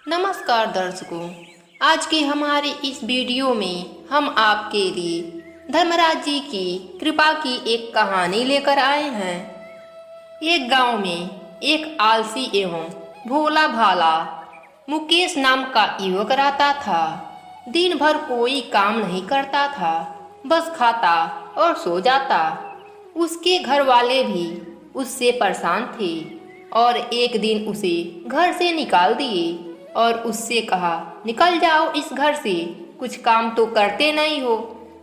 नमस्कार दर्शकों, आज के हमारे इस वीडियो में हम आपके लिए धर्मराज जी की कृपा की एक कहानी लेकर आए हैं। एक गांव में एक आलसी एवं भोला भाला मुकेश नाम का युवक रहता था। दिन भर कोई काम नहीं करता था, बस खाता और सो जाता। उसके घर वाले भी उससे परेशान थे और एक दिन उसे घर से निकाल दिए और उससे कहा, निकल जाओ इस घर से, कुछ काम तो करते नहीं हो,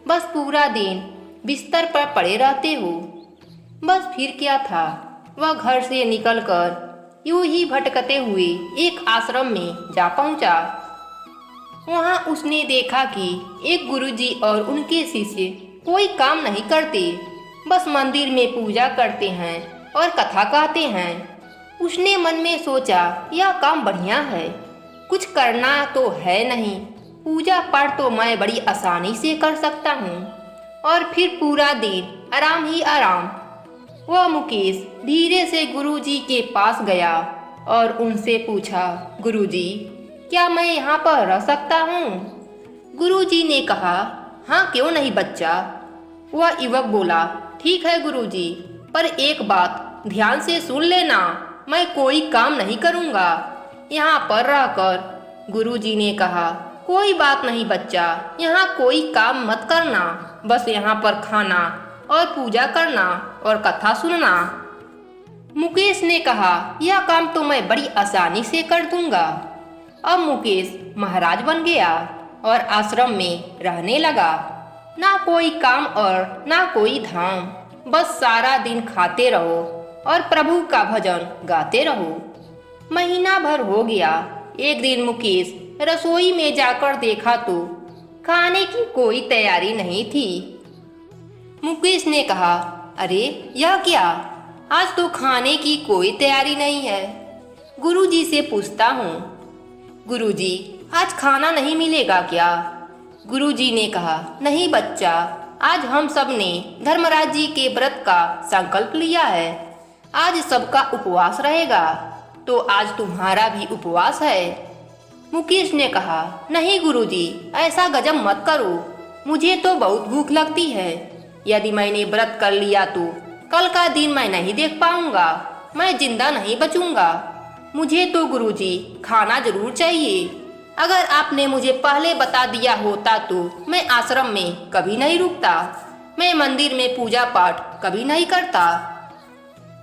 बस पूरा दिन बिस्तर पर पड़े रहते हो। बस फिर क्या था, वह घर से निकलकर यूं ही भटकते हुए एक आश्रम में जा पहुंचा। वहां उसने देखा कि एक गुरुजी और उनके शिष्य कोई काम नहीं करते, बस मंदिर में पूजा करते हैं और कथा कहते हैं। उसने मन में सोचा, यह काम बढ़िया है, कुछ करना तो है नहीं, पूजा पाठ तो मैं बड़ी आसानी से कर सकता हूँ। और फिर पूरा दिन आराम ही आराम। वह मुकेश धीरे से गुरुजी के पास गया और उनसे पूछा, गुरुजी, क्या मैं यहाँ पर रह सकता हूँ? गुरुजी ने कहा, हाँ क्यों नहीं बच्चा। वह युवक बोला, ठीक है गुरुजी, पर एक बात ध्यान से सुन लेना, मैं कोई काम नहीं करूँगा यहाँ पर रहकर। गुरुजी ने कहा, कोई बात नहीं बच्चा, यहाँ कोई काम मत करना, बस यहाँ पर खाना और पूजा करना और कथा सुनना। मुकेश ने कहा, यह काम तो मैं बड़ी आसानी से कर दूंगा। अब मुकेश महाराज बन गया और आश्रम में रहने लगा। ना कोई काम और ना कोई धाम, बस सारा दिन खाते रहो और प्रभु का भजन गाते रहो। महीना भर हो गया। एक दिन मुकेश रसोई में जाकर देखा तो खाने की कोई तैयारी नहीं थी। मुकेश ने कहा, अरे यह क्या, आज तो खाने की कोई तैयारी नहीं है। गुरुजी से पूछता हूँ, गुरुजी आज खाना नहीं मिलेगा क्या? गुरुजी ने कहा, नहीं बच्चा, आज हम सब ने धर्मराज जी के व्रत का संकल्प लिया है, आज सबका उपवास रहेगा, तो आज तुम्हारा भी उपवास है। मुकेश ने कहा, नहीं गुरुजी, ऐसा गजब मत करो, मुझे तो बहुत भूख लगती है। यदि मैंने व्रत कर लिया तो कल का दिन मैं नहीं देख पाऊंगा, मैं जिंदा नहीं बचूंगा। मुझे तो गुरुजी खाना जरूर चाहिए। अगर आपने मुझे पहले बता दिया होता तो मैं आश्रम में कभी नहीं रुकता, मैं मंदिर में पूजा पाठ कभी नहीं करता।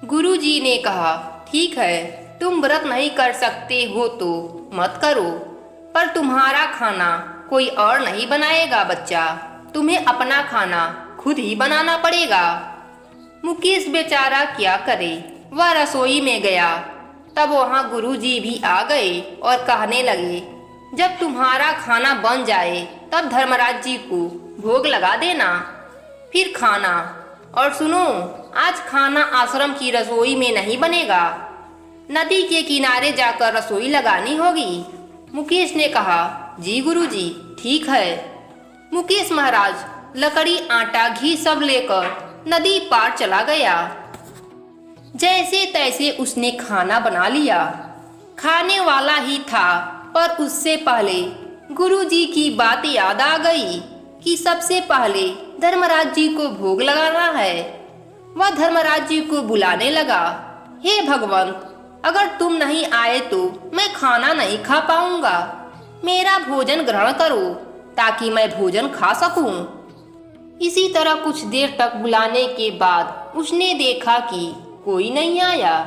गुरुजी ने कहा, ठीक है, तुम व्रत नहीं कर सकते हो तो मत करो, पर तुम्हारा खाना कोई और नहीं बनाएगा बच्चा, तुम्हें अपना खाना खुद ही बनाना पड़ेगा। मुकेश बेचारा क्या करे, वह रसोई में गया। तब वहाँ गुरुजी भी आ गए और कहने लगे, जब तुम्हारा खाना बन जाए तब धर्मराज जी को भोग लगा देना, फिर खाना। और सुनो, आज खाना आश्रम की रसोई में नहीं बनेगा, नदी के किनारे जाकर रसोई लगानी होगी। मुकेश ने कहा, जी गुरुजी, ठीक है। मुकेश महाराज लकड़ी, आटा, घी सब लेकर नदी पार चला गया। जैसे तैसे उसने खाना बना लिया। खाने वाला ही था, पर उससे पहले गुरुजी की बात याद आ गई कि सबसे पहले धर्मराज जी को भोग लगाना है। वह धर्मराज जी को बुलाने लगा, हे भगवंत, अगर तुम नहीं आए तो मैं खाना नहीं खा पाऊंगा, मेरा भोजन ग्रहण करो ताकि मैं भोजन खा सकूं। इसी तरह कुछ देर तक बुलाने के बाद उसने देखा कि कोई नहीं आया,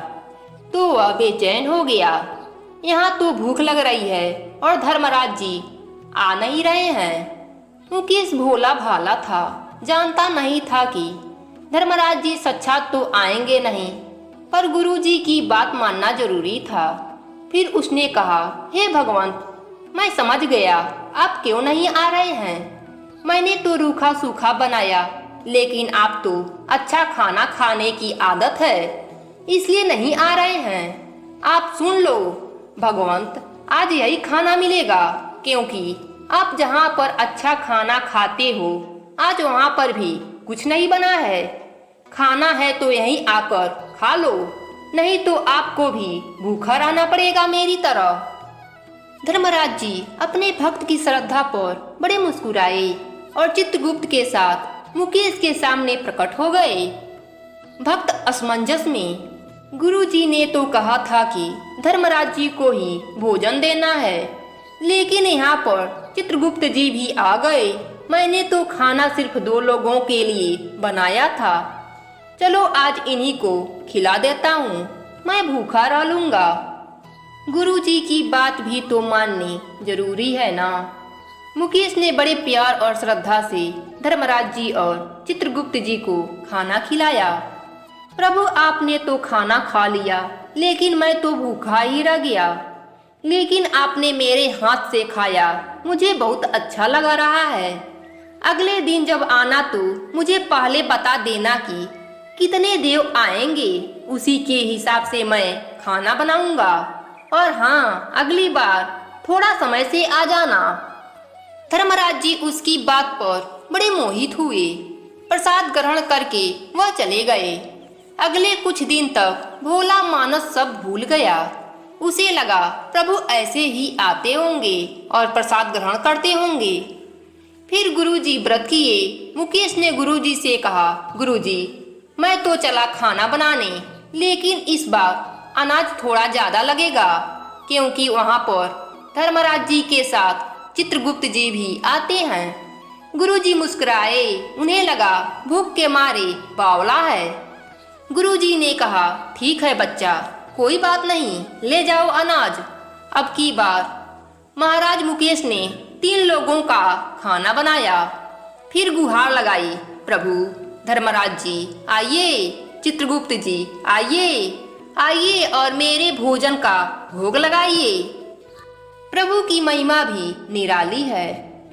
तो वह बेचैन हो गया। यहाँ तो भूख लग रही है और धर्मराज जी आ नहीं रहे हैं। मुकेश भोला भाला था, जानता नहीं था कि धर्मराज जी साक्षात तो आएंगे नहीं, पर गुरुजी की बात मानना जरूरी था। फिर उसने कहा, हे भगवंत, मैं समझ गया आप क्यों नहीं आ रहे हैं। मैंने तो रूखा सूखा बनाया, लेकिन आप तो अच्छा खाना खाने की आदत है, इसलिए नहीं आ रहे हैं। आप सुन लो भगवंत, आज यही खाना मिलेगा, क्योंकि आप जहाँ पर अच्छा खाना खाते हो आज वहाँ पर भी कुछ नहीं बना है। खाना है तो यहीं आकर खा लो, नहीं तो आपको भी भूखा रहना पड़ेगा मेरी तरह। धर्मराज जी अपने भक्त की श्रद्धा पर बड़े मुस्कुराए और चित्रगुप्त के साथ मुकेश के सामने प्रकट हो गए। भक्त असमंजस में, गुरुजी ने तो कहा था कि धर्मराज जी को ही भोजन देना है, लेकिन यहाँ पर चित्रगुप्त जी भी आ गए। मैंने तो खाना सिर्फ 2 लोगों के लिए बनाया था। चलो आज इन्हीं को खिला देता हूँ, मैं भूखा रह लूंगा। गुरुजी की बात भी तो माननी जरूरी है ना। मुकेश ने बड़े प्यार और श्रद्धा से धर्मराज जी और चित्रगुप्त जी को खाना खिलाया। प्रभु आपने तो खाना खा लिया, लेकिन मैं तो भूखा ही रह गया। लेकिन आपने मेरे हाथ से खाया, मुझे बहुत अच्छा लगा रहा है। अगले दिन जब आना तो मुझे पहले बता देना कि कितने देव आएंगे, उसी के हिसाब से मैं खाना बनाऊंगा। और हाँ, अगली बार थोड़ा समय से आ जाना। धर्मराज जी उसकी बात पर बड़े मोहित हुए। प्रसाद ग्रहण करके वह चले गए। अगले कुछ दिन तक भोला मानस सब भूल गया। उसे लगा प्रभु ऐसे ही आते होंगे और प्रसाद ग्रहण करते होंगे। फिर गुरुजी व्रत किए। मुकेश ने गुरुजी से कहा, गुरुजी मैं तो चला खाना बनाने, लेकिन इस बार अनाज थोड़ा ज्यादा लगेगा, क्योंकि वहाँ पर धर्मराज जी के साथ चित्रगुप्त जी भी आते हैं। गुरुजी मुस्कुराए। उन्हें लगा भूख के मारे बावला है। गुरुजी ने कहा, ठीक है बच्चा, कोई बात नहीं, ले जाओ अनाज। अब की बार महाराज मुकेश ने 3 लोगों का खाना बनाया। फिर गुहार लगाई, प्रभु धर्मराज जी आइए, चित्रगुप्त जी आइए, आइए और मेरे भोजन का भोग लगाइए। प्रभु की महिमा भी निराली है।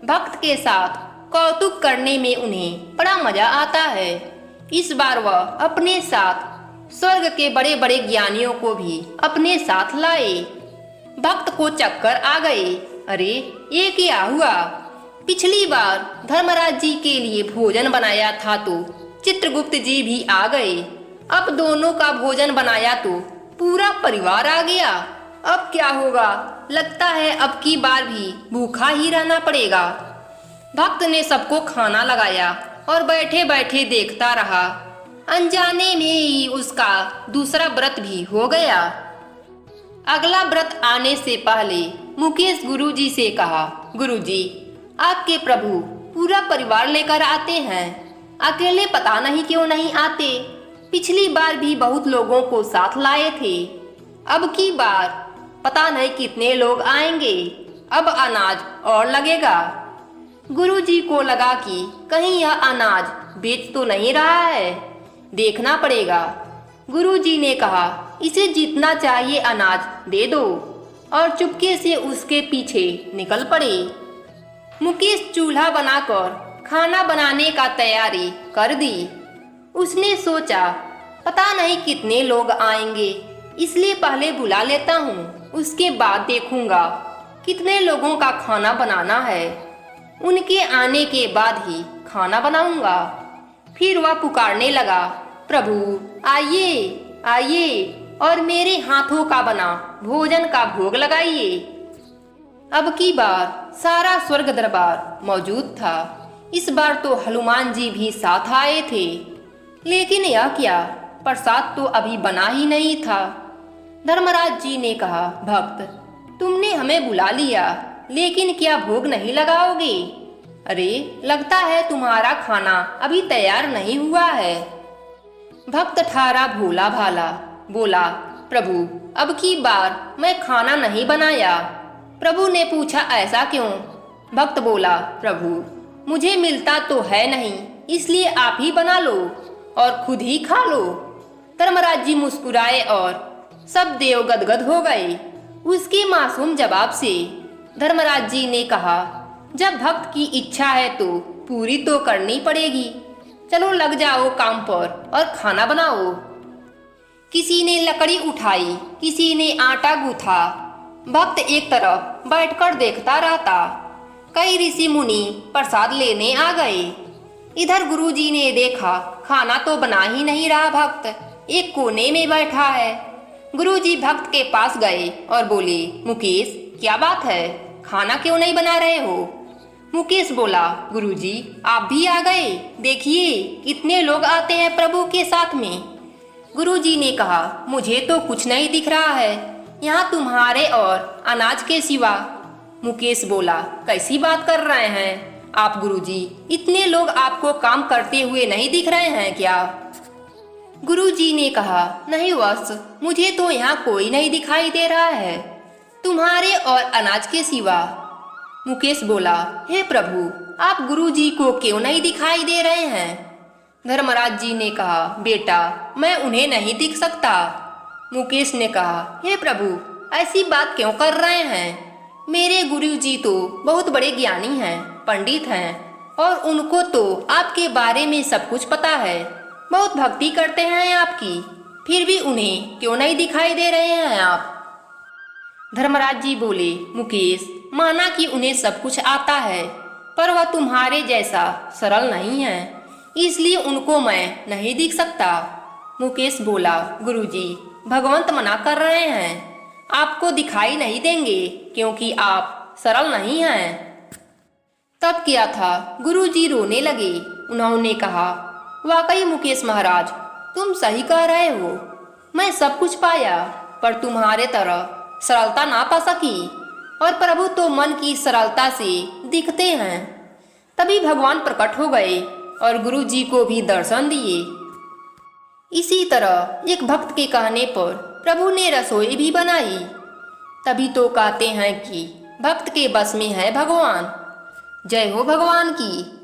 भक्त के साथ कौतुक करने में उन्हें बड़ा मजा आता है। इस बार वह अपने साथ स्वर्ग के बड़े बड़े ज्ञानियों को भी अपने साथ लाए। भक्त को चक्कर आ गए। अरे ये क्या हुआ? पिछली बार धर्मराज जी के लिए भोजन बनाया था तो चित्रगुप्त जी भी आ गए। अब दोनों का भोजन बनाया तो पूरा परिवार आ गया। अब क्या होगा? लगता है अब की बार भी भूखा ही रहना पड़ेगा। भक्त ने सबको खाना लगाया और बैठे बैठे देखता रहा। अनजाने में ही उसका दूसरा व्रत भी हो गया। अगला व्रत आने से पहले मुकेश गुरुजी से कहा, गुरुजी आपके प्रभु पूरा परिवार लेकर आते हैं, अकेले पता नहीं क्यों नहीं आते। पिछली बार भी बहुत लोगों को साथ लाए थे, अब की बार पता नहीं कितने लोग आएंगे। अब अनाज और लगेगा। गुरुजी को लगा कि कहीं यह अनाज बेच तो नहीं रहा है, देखना पड़ेगा। गुरुजी ने कहा, इसे जितना चाहिए अनाज दे दो, और चुपके से उसके पीछे निकल पड़े। मुकेश चूल्हा बनाकर खाना बनाने का तैयारी कर दी। उसने सोचा पता नहीं कितने लोग आएंगे, इसलिए पहले बुला लेता हूँ, उसके बाद देखूंगा कितने लोगों का खाना बनाना है। उनके आने के बाद ही खाना बनाऊंगा। फिर वह पुकारने लगा, प्रभु आइए आइए और मेरे हाथों का बना भोजन का भोग लगाइए। अब की बार सारा स्वर्ग दरबार मौजूद था। इस बार तो हनुमान जी भी साथ आए थे, लेकिन यह क्या, प्रसाद तो अभी बना ही नहीं था। धर्मराज जी ने कहा, भक्त तुमने हमें बुला लिया, लेकिन क्या भोग नहीं लगाओगे? अरे लगता है तुम्हारा खाना अभी तैयार नहीं हुआ है। भक्त ठारा भोला भाला बोला, प्रभु अब की बार मैं खाना नहीं बनाया। प्रभु ने पूछा, ऐसा क्यों? भक्त बोला, प्रभु मुझे मिलता तो है नहीं, इसलिए आप ही बना लो और खुद ही खा लो। धर्मराज जी मुस्कुराए और सब देव गदगद हो गए। उसके मासूम जवाब से धर्मराज जी ने कहा, जब भक्त की इच्छा है तो पूरी तो करनी पड़ेगी। चलो लग जाओ काम पर और खाना बनाओ। किसी ने लकड़ी उठाई, किसी ने आटा गूथा। भक्त एक तरफ बैठकर देखता रहता। कई ऋषि मुनि प्रसाद लेने आ गए। इधर गुरुजी ने देखा खाना तो बना ही नहीं रहा, भक्त एक कोने में बैठा है। गुरुजी भक्त के पास गए और बोले, मुकेश क्या बात है, खाना क्यों नहीं बना रहे हो? मुकेश बोला, गुरुजी आप भी आ गए, देखिए कितने लोग आते हैं प्रभु के साथ में। गुरुजी ने कहा, मुझे तो कुछ नहीं दिख रहा है यहाँ तुम्हारे और अनाज के सिवा। मुकेश बोला, कैसी बात कर रहे हैं आप गुरुजी, इतने लोग आपको काम करते हुए नहीं दिख रहे हैं क्या? गुरुजी ने कहा, नहीं वत्स, मुझे तो यहाँ कोई नहीं दिखाई दे रहा है तुम्हारे और अनाज के सिवा। मुकेश बोला, हे प्रभु आप गुरुजी को क्यों नहीं दिखाई दे रहे हैं? धर्मराज जी ने कहा, बेटा मैं उन्हें नहीं दिख सकता। मुकेश ने कहा, हे प्रभु ऐसी बात क्यों कर रहे हैं? मेरे गुरुजी तो बहुत बड़े ज्ञानी हैं, पंडित हैं और उनको तो आपके बारे में सब कुछ पता है, बहुत भक्ति करते हैं आपकी, फिर भी उन्हें क्यों नहीं दिखाई दे रहे हैं आप? धर्मराज जी बोले, मुकेश माना कि उन्हें सब कुछ आता है पर वह तुम्हारे जैसा सरल नहीं है, इसलिए उनको मैं नहीं दिख सकता। मुकेश बोला, गुरुजी भगवंत मना कर रहे हैं, आपको दिखाई नहीं देंगे क्योंकि आप सरल नहीं हैं। तब क्या था, गुरुजी रोने लगे। उन्होंने कहा, वाकई मुकेश महाराज तुम सही कह रहे हो, मैं सब कुछ पाया पर तुम्हारे तरह सरलता ना पा सकी, और प्रभु तो मन की सरलता से दिखते हैं। तभी भगवान प्रकट हो गए और गुरुजी को भी दर्शन दिए। इसी तरह एक भक्त के कहने पर प्रभु ने रसोई भी बनाई। तभी तो कहते हैं कि भक्त के बस में है भगवान। जय हो भगवान की।